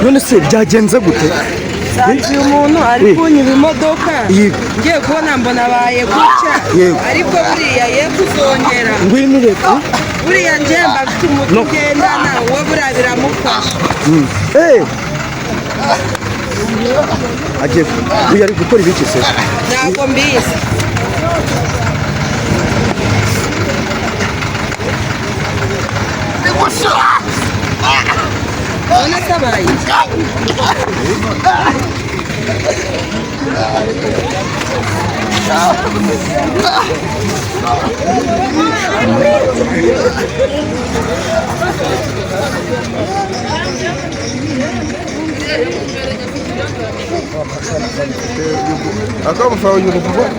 none se byagenze gute? Uyu muntu ari kunyiba imodoka ngiye kubona mbona abaye gutya ariko buriya ye kuzongera ngwino reka buriya njemba afite umuti ugendana wowe buriya biramufasha agiye uyu ari gukora ibiki se? ntabwo mbizi none se abaye Acaba falando no futebol?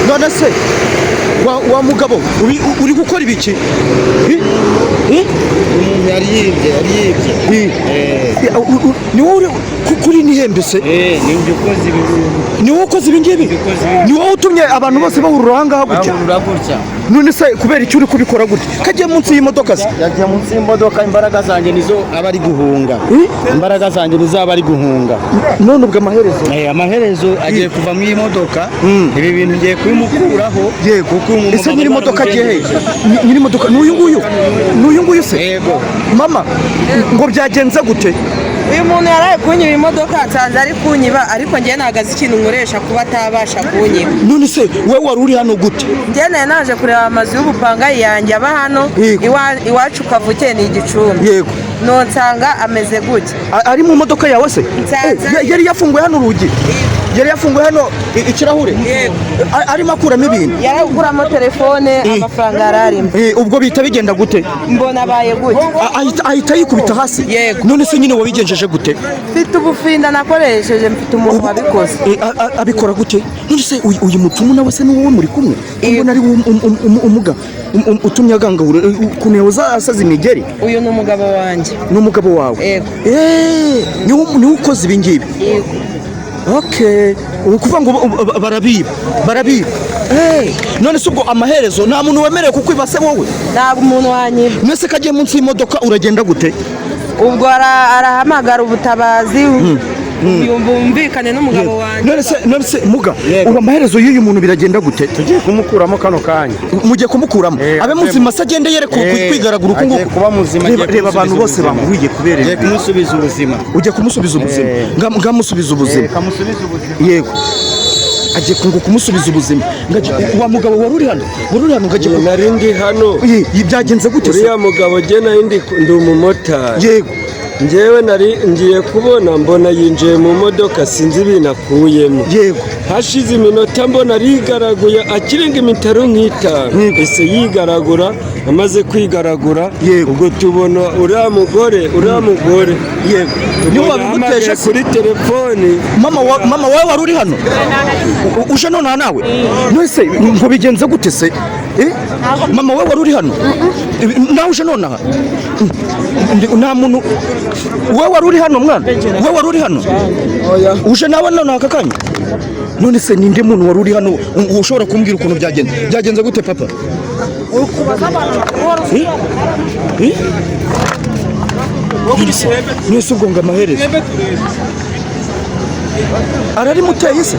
none se wa mugabo uri gukora ibiki? umuntu yari yibye ni wowe kuri nihembe se? Ni wowe ukoze ibi ngibi? Ni wowe utumye abantu bose bahurura aha ngaha gutya? None se kubera icyo uri kubikora gutya? Kagiye munsi y'imodoka se? yagiye munsi y'imodoka, imbaraga zanjye nizo aba ari guhunga. Imbaraga zanjye nizo aba ari guhunga. None ubwo amaherezo? Amaherezo agiye kuva mu imodoka. Ibi bintu ngiye kubimukuraho. Yego. Ese nyiri imodoka agiye he? Nyiri imodoka n'uyu nguyu se? Yego. Mama ngo byagenze gute? uyu muntu yaraye kunyiba imodoka nsanze ari kunyiba ariko njye nagaze ikintu nkoresha kuba atabasha kunyiba. None se wowe wari uri hano gute? Njye naje kureba amazu y'ubupangayi yanjye aba hano iwacu kavukiye ni Igicumbi. Yego. Nonsanga ameze gutya. Ari mu modoka yawe se? Yari yafunguye hano urugi? Yari yafunguye hano ikirahure? Yego. Arimo akuramo ibintu? Yaraguramo telefone amafaranga yararimo. Ubwo bita bigenda gute? Mbona abaye gutya. Ahita yikubita hasi? Yego. None se nyine wabigenjeje gute? Mfite ubufinda nakoresheje, mfite umuntu wabikoze. Abikora gute? None se uyu mutumu nawe se ni wowe muri kumwe? Mbona ari umuga utumye agangahura ukuntu yahoza asaza imigeri? Uyu ni umugabo wanjye. Ni umugabo wawe? Yego. Niwe ukoze ibi ngibi? Yego. Okay, ukuvuga ngo barabiba. None se ubwo amaherezo nta muntu wemerewe kukwiba se wowe? Ntabwo umuntu wanyiba. Nese kagiye munsi y'imodoka uragenda gute? Ubwo arahamagara ubutabazi bumvikane n'umugabo wanjye. None se muga uba amaherezo y'uyu muntu biragenda gute? Tugiye kumukuramo kano kanya. Mugiye kumukuramo? Abe muzima se agende yere kwigaragura uko nguko? Kuba muzima. Reba abantu bose bamuhiye kubera Ugiye kumusubiza ubuzima. Ugiye kumusubiza ubuzima? Ngamusubiza ubuzima? Kamusubiza ubuzima. Yego. Agiye kumusubiza ubuzima. Wa mugabo wari uri hano ngagiye nari ndi hano. Byagenze gute se? Uriya mugabo je nari ndi umumotari. Yego. Njyewe ngiye kubona mbona yinjiye mu modoka sinzi ibintu akuyemo. Yego. Hashize iminota mbona arigaraguye akirenga imitaro nk'itanu. Ese yigaragura, amaze kwigaragura ubwo tubona uriya mugore. Yego. Niwe wabigutesha kuri telefoni. Mama wawe wari uri hano? Uje none nawe? Nese ngo bigenze gute se? Mama wawe wari uri hano? Nawe uje none aha? Nta muntu wowe wari uri hano mwana? Wowe wari uri hano? Uje nawe none aka kanya? None se ninde muntu wari uri hano ushobora kumbwira ukuntu byagenze gute papa? Nese ubwo ngo amaherezo arari muteye se?